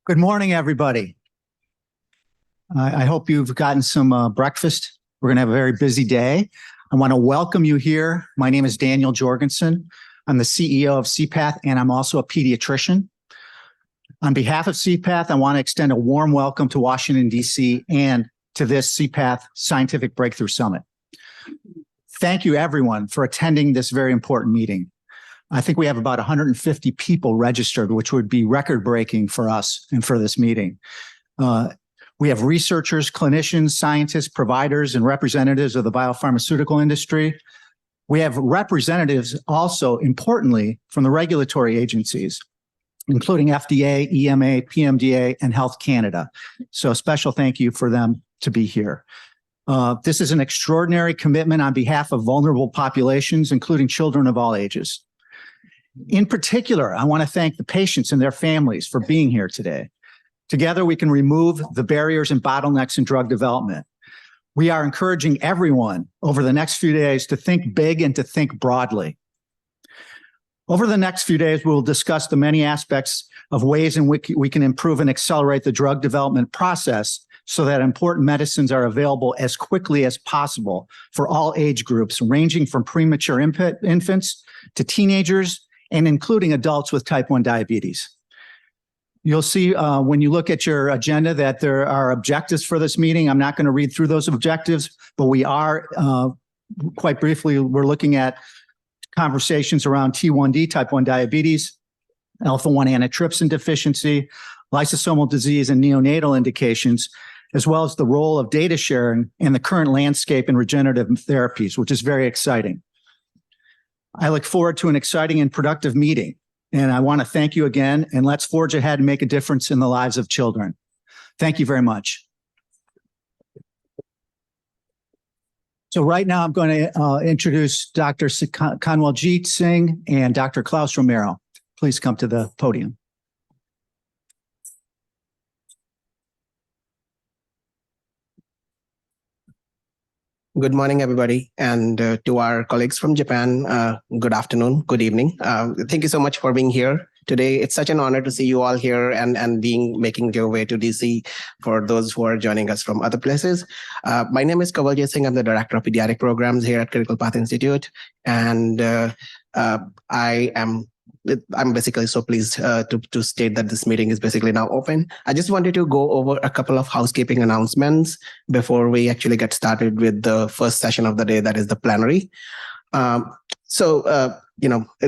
Good morning, everybody. I hope you've gotten some breakfast. We're going to have a very busy day. I want to welcome you here. My name is Daniel Jorgensen. I'm the CEO of CPATH, and I'm also a pediatrician. On behalf of CPATH, I want to extend a warm welcome to Washington, D.C., and to this CPATH Scientific Breakthrough Summit. Thank you, everyone, for attending this very important meeting. I think we have about 150 people registered, which would be record-breaking for us and for this meeting. We have researchers, clinicians, scientists, providers, and representatives of the biopharmaceutical industry. We have representatives also, importantly, from the regulatory agencies, including FDA, EMA, PMDA, and Health Canada. So a special thank you for them to be here. This is an extraordinary commitment on behalf of vulnerable populations, including children of all ages. In particular, I want to thank the patients and their families for being here today. Together, we can remove the barriers and bottlenecks in drug development. We are encouraging everyone over the next few days to think big and to think broadly. Over the next few days, we'll discuss the many aspects of ways in which we can improve and accelerate the drug development process so that important medicines are available as quickly as possible for all age groups, ranging from premature infants to teenagers, and including adults with type 1 diabetes. You'll see when you look at your agenda that there are objectives for this meeting. I'm not going to read through those objectives, but we are, quite briefly, we're looking at conversations around T1D, type 1 diabetes, alpha-1 antitrypsin deficiency, lysosomal disease, and neonatal indications, as well as the role of data sharing and the current landscape in regenerative therapies, which is very exciting. I look forward to an exciting and productive meeting, and I want to thank you again, and let's forge ahead and make a difference in the lives of children. Thank you very much. So right now I'm going to introduce Dr. Kanwaljit Singh and Dr. Klaus Romero. Please come to the podium. Good morning, everybody, and to our colleagues from Japan, good afternoon, good evening. Thank you so much for being here today. It's such an honor to see you all here and making your way to DC for those who are joining us from other places. My name is Kanwaljit Singh. I'm the Director of Pediatric Programs here at Critical Path Institute, and I'm basically so pleased to state that this meeting is basically now open. I just wanted to go over a couple of housekeeping announcements before we actually get started with the first session of the day, that is the plenary. It's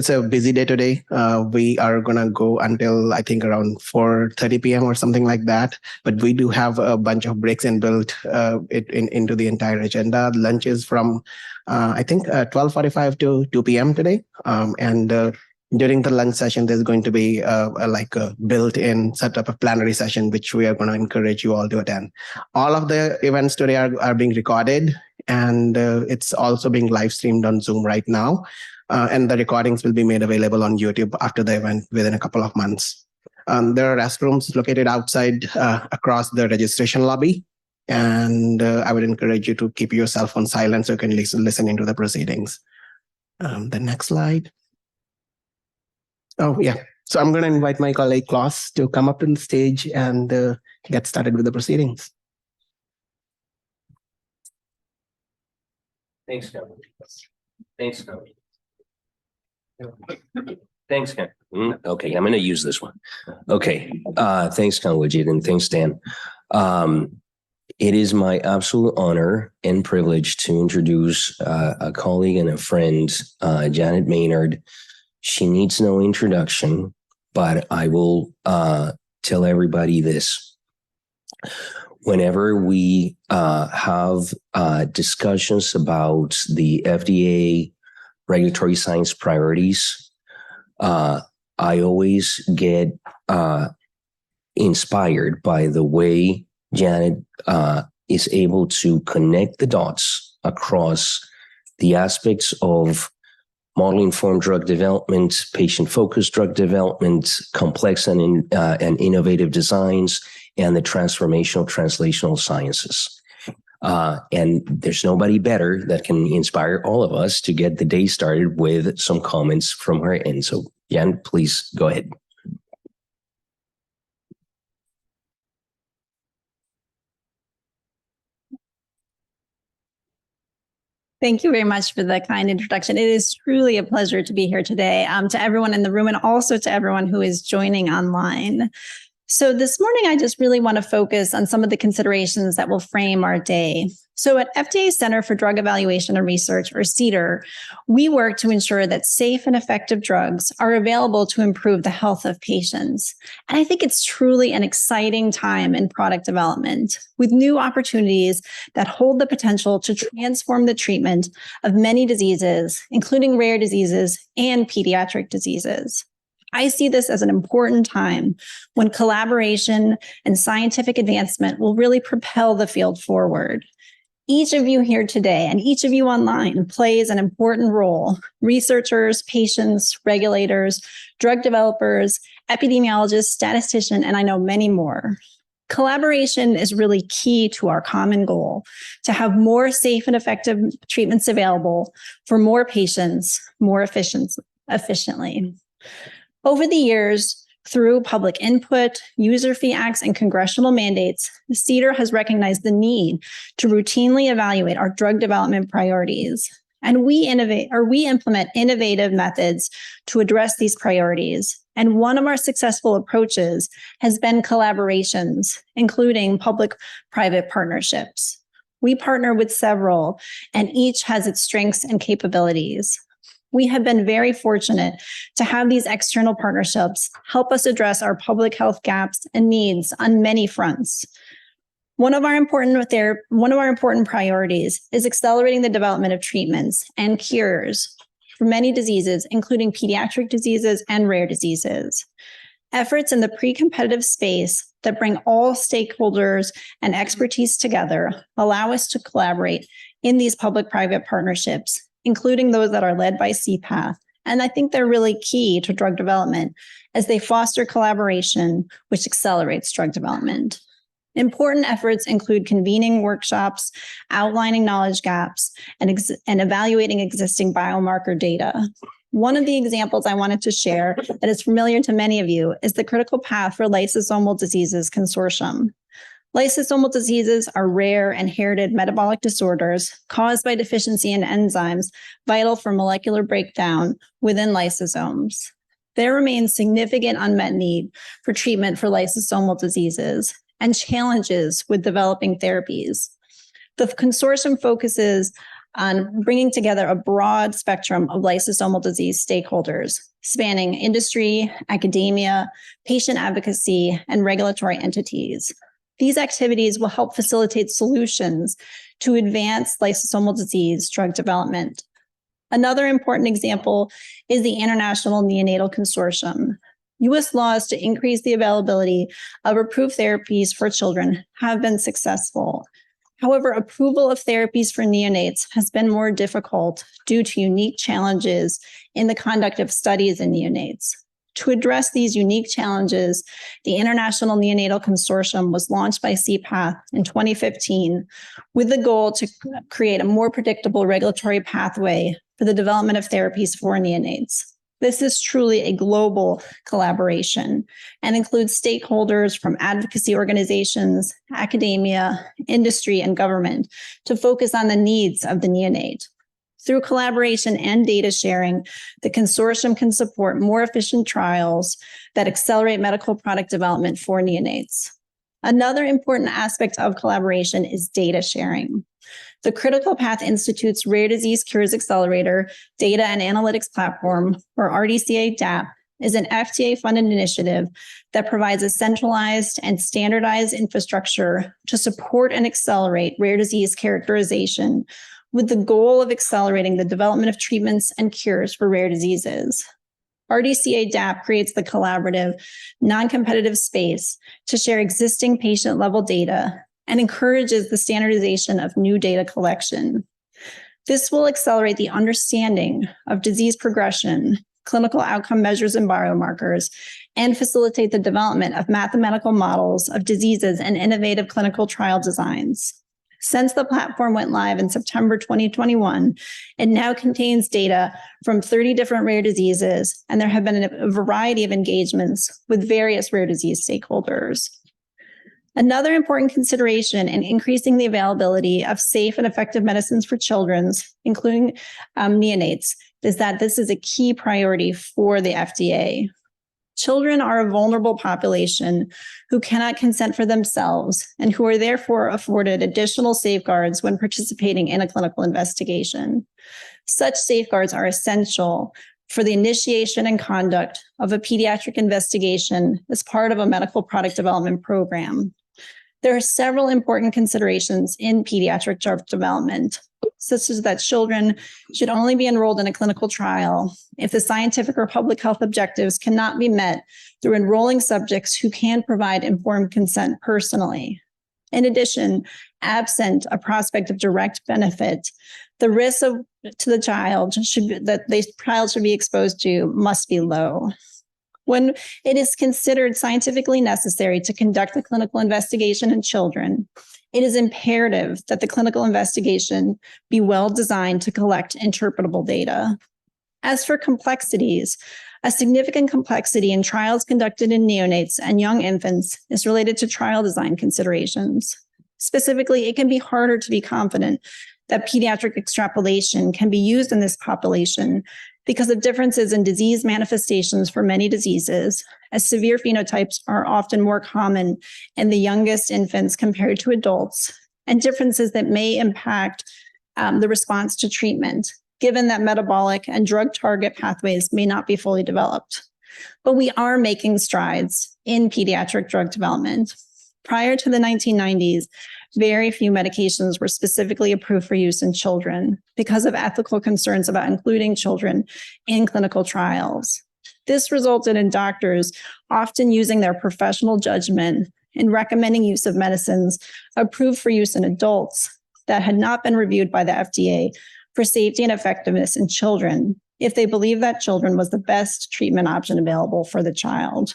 a busy day today. We are going to go until, I think, around 4:30 p.m. or something like that. But we do have a bunch of breaks inbuilt into the entire agenda. Lunch is from, 12:45 to 2 p.m. today. During the lunch session, there's going to be a built-in setup of plenary session, which we are going to encourage you all to attend. All of the events today are being recorded, and it's also being live streamed on Zoom right now. And the recordings will be made available on YouTube after the event within a couple of months. There are restrooms located outside across the registration lobby. And I would encourage you to keep your cell phone silent so you can listen into the proceedings. The next slide. Oh, yeah. So I'm going to invite my colleague Klaus to come up on the stage and get started with the proceedings. Thanks, Ken. Thanks, Ken. Okay, I'm going to use this one. Okay, thanks, Kanwaljit, and thanks, Dan. It is my absolute honor and privilege to introduce a colleague and a friend, Janet Maynard. She needs no introduction, but I will tell everybody this. Whenever we have discussions about the FDA regulatory science priorities, I always get inspired by the way Janet is able to connect the dots across the aspects of model-informed drug development, patient-focused drug development, complex and innovative designs, and the transformational translational sciences. And there's nobody better that can inspire all of us to get the day started with some comments from her end. So, Jan, please go ahead. Thank you very much for the kind introduction. It is truly a pleasure to be here today, to everyone in the room and also to everyone who is joining online. So this morning, I just really want to focus on some of the considerations that will frame our day. So at FDA Center for Drug Evaluation and Research, or CDER, we work to ensure that safe and effective drugs are available to improve the health of patients. And I think it's truly an exciting time in product development, with new opportunities that hold the potential to transform the treatment of many diseases, including rare diseases and pediatric diseases. I see this as an important time when collaboration and scientific advancement will really propel the field forward. Each of you here today and each of you online plays an important role. Researchers, patients, regulators, drug developers, epidemiologists, statisticians, and I know many more. Collaboration is really key to our common goal to have more safe and effective treatments available for more patients more efficiently. Over the years, through public input, user fee acts, and congressional mandates, CDER has recognized the need to routinely evaluate our drug development priorities. And we implement innovative methods to address these priorities. And one of our successful approaches has been collaborations, including public-private partnerships. We partner with several, and each has its strengths and capabilities. We have been very fortunate to have these external partnerships help us address our public health gaps and needs on many fronts. One of our important priorities is accelerating the development of treatments and cures for many diseases, including pediatric diseases and rare diseases. Efforts in the pre-competitive space that bring all stakeholders and expertise together allow us to collaborate in these public-private partnerships, including those that are led by CPATH. And I think they're really key to drug development as they foster collaboration, which accelerates drug development. Important efforts include convening workshops, outlining knowledge gaps, and evaluating existing biomarker data. One of the examples I wanted to share that is familiar to many of you is the Critical Path for Lysosomal Diseases Consortium. Lysosomal diseases are rare inherited metabolic disorders caused by deficiency in enzymes vital for molecular breakdown within lysosomes. There remains significant unmet need for treatment for lysosomal diseases and challenges with developing therapies. The consortium focuses on bringing together a broad spectrum of lysosomal disease stakeholders, spanning industry, academia, patient advocacy, and regulatory entities. These activities will help facilitate solutions to advance lysosomal disease drug development. Another important example is the International Neonatal Consortium. U.S. laws to increase the availability of approved therapies for children have been successful. However, approval of therapies for neonates has been more difficult due to unique challenges in the conduct of studies in neonates. To address these unique challenges, the International Neonatal Consortium was launched by CPATH in 2015 with the goal to create a more predictable regulatory pathway for the development of therapies for neonates. This is truly a global collaboration and includes stakeholders from advocacy organizations, academia, industry, and government to focus on the needs of the neonate. Through collaboration and data sharing, the consortium can support more efficient trials that accelerate medical product development for neonates. Another important aspect of collaboration is data sharing. The Critical Path Institute's Rare Disease Cures Accelerator Data and Analytics Platform, or RDCA DAP, is an FDA-funded initiative that provides a centralized and standardized infrastructure to support and accelerate rare disease characterization with the goal of accelerating the development of treatments and cures for rare diseases. RDCA DAP creates the collaborative, non-competitive space to share existing patient-level data and encourages the standardization of new data collection. This will accelerate the understanding of disease progression, clinical outcome measures and biomarkers, and facilitate the development of mathematical models of diseases and innovative clinical trial designs. Since the platform went live in September 2021, it now contains data from 30 different rare diseases, and there have been a variety of engagements with various rare disease stakeholders. Another important consideration in increasing the availability of safe and effective medicines for children, including neonates, is that this is a key priority for the FDA. Children are a vulnerable population who cannot consent for themselves and who are therefore afforded additional safeguards when participating in a clinical investigation. Such safeguards are essential for the initiation and conduct of a pediatric investigation as part of a medical product development program. There are several important considerations in pediatric drug development, such as that children should only be enrolled in a clinical trial if the scientific or public health objectives cannot be met through enrolling subjects who can provide informed consent personally. In addition, absent a prospect of direct benefit, the risk to the child that the child should be exposed to must be low. When it is considered scientifically necessary to conduct a clinical investigation in children, it is imperative that the clinical investigation be well designed to collect interpretable data. As for complexities, a significant complexity in trials conducted in neonates and young infants is related to trial design considerations. Specifically, it can be harder to be confident that pediatric extrapolation can be used in this population because of differences in disease manifestations for many diseases, as severe phenotypes are often more common in the youngest infants compared to adults, and differences that may impact the response to treatment, given that metabolic and drug target pathways may not be fully developed. But we are making strides in pediatric drug development. Prior to the 1990s, very few medications were specifically approved for use in children because of ethical concerns about including children in clinical trials. This resulted in doctors often using their professional judgment in recommending use of medicines approved for use in adults that had not been reviewed by the FDA for safety and effectiveness in children if they believed that children was the best treatment option available for the child.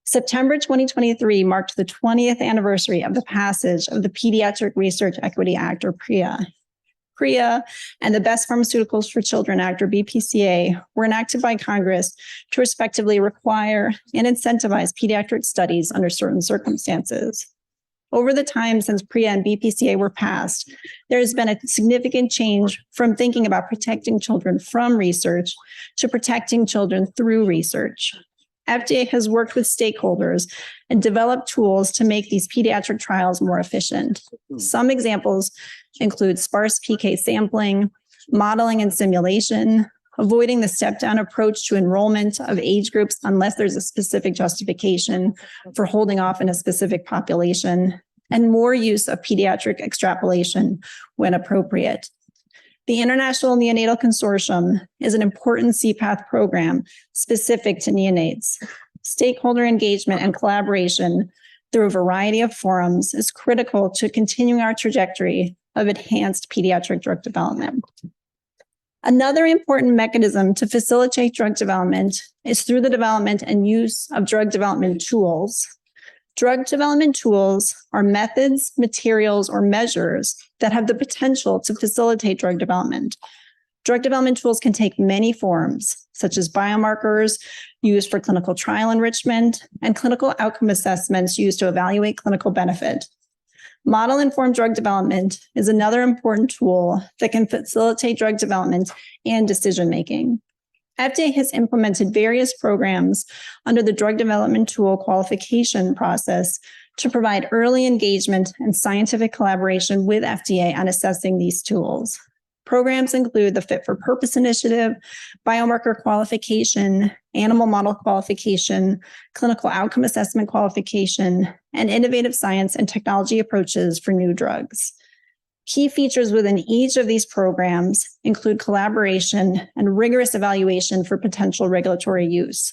September 2023 marked the 20th anniversary of the passage of the Pediatric Research Equity Act, or PREA. PREA and the Best Pharmaceuticals for Children Act, or BPCA, were enacted by Congress to respectively require and incentivize pediatric studies under certain circumstances. Over the time since PREA and BPCA were passed, there has been a significant change from thinking about protecting children from research to protecting children through research. FDA has worked with stakeholders and developed tools to make these pediatric trials more efficient. Some examples include sparse PK sampling, modeling and simulation, avoiding the step-down approach to enrollment of age groups unless there's a specific justification for holding off in a specific population, and more use of pediatric extrapolation when appropriate. The International Neonatal Consortium is an important CPATH program specific to neonates. Stakeholder engagement and collaboration through a variety of forums is critical to continuing our trajectory of enhanced pediatric drug development. Another important mechanism to facilitate drug development is through the development and use of drug development tools. Drug development tools are methods, materials, or measures that have the potential to facilitate drug development. Drug development tools can take many forms, such as biomarkers used for clinical trial enrichment and clinical outcome assessments used to evaluate clinical benefit. Model-informed drug development is another important tool that can facilitate drug development and decision-making. FDA has implemented various programs under the drug development tool qualification process to provide early engagement and scientific collaboration with FDA on assessing these tools. Programs include the Fit for Purpose Initiative, biomarker qualification, animal model qualification, clinical outcome assessment qualification, and innovative science and technology approaches for new drugs. Key features within each of these programs include collaboration and rigorous evaluation for potential regulatory use.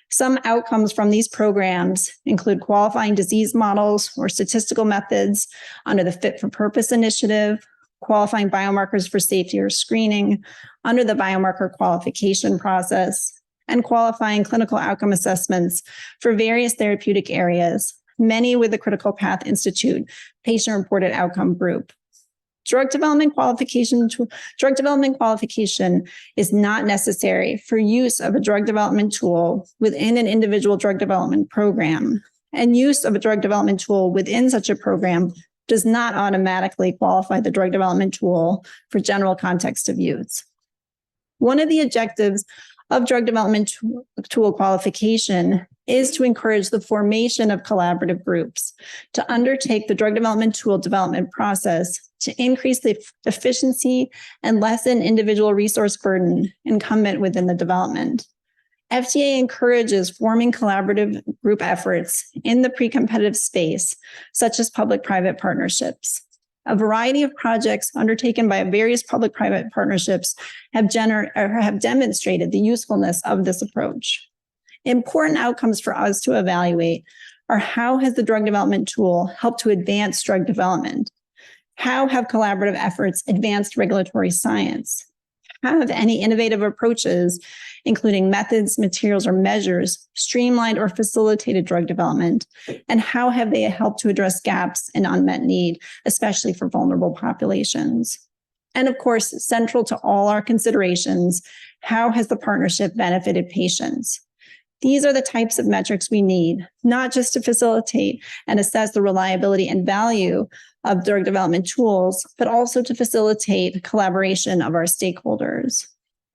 Some outcomes from these programs include qualifying disease models or statistical methods under the Fit for Purpose Initiative, qualifying biomarkers for safety or screening under the biomarker qualification process, and qualifying clinical outcome assessments for various therapeutic areas, many with the Critical Path Institute patient-reported outcome group. Drug development qualification is not necessary for use of a drug development tool within an individual drug development program. and use of a drug development tool within such a program does not automatically qualify the drug development tool for general context of use. One of the objectives of drug development tool qualification is to encourage the formation of collaborative groups to undertake the drug development tool development process to increase the efficiency and lessen individual resource burden incumbent within the development. FDA encourages forming collaborative group efforts in the pre-competitive space, such as public-private partnerships. A variety of projects undertaken by various public-private partnerships have demonstrated the usefulness of this approach. Important outcomes for us to evaluate are how has the drug development tool helped to advance drug development? How have collaborative efforts advanced regulatory science? How have any innovative approaches, including methods, materials, or measures, streamlined or facilitated drug development? And how have they helped to address gaps in unmet need, especially for vulnerable populations? And of course, central to all our considerations, how has the partnership benefited patients? These are the types of metrics we need, not just to facilitate and assess the reliability and value of drug development tools, but also to facilitate collaboration of our stakeholders.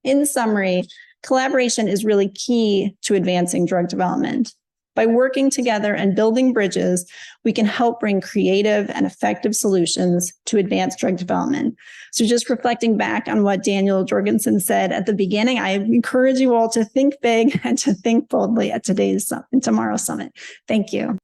In summary, collaboration is really key to advancing drug development. By working together and building bridges, we can help bring creative and effective solutions to advance drug development. So just reflecting back on what Daniel Jorgensen said at the beginning, I encourage you all to think big and to think boldly at tomorrow's summit. Thank you.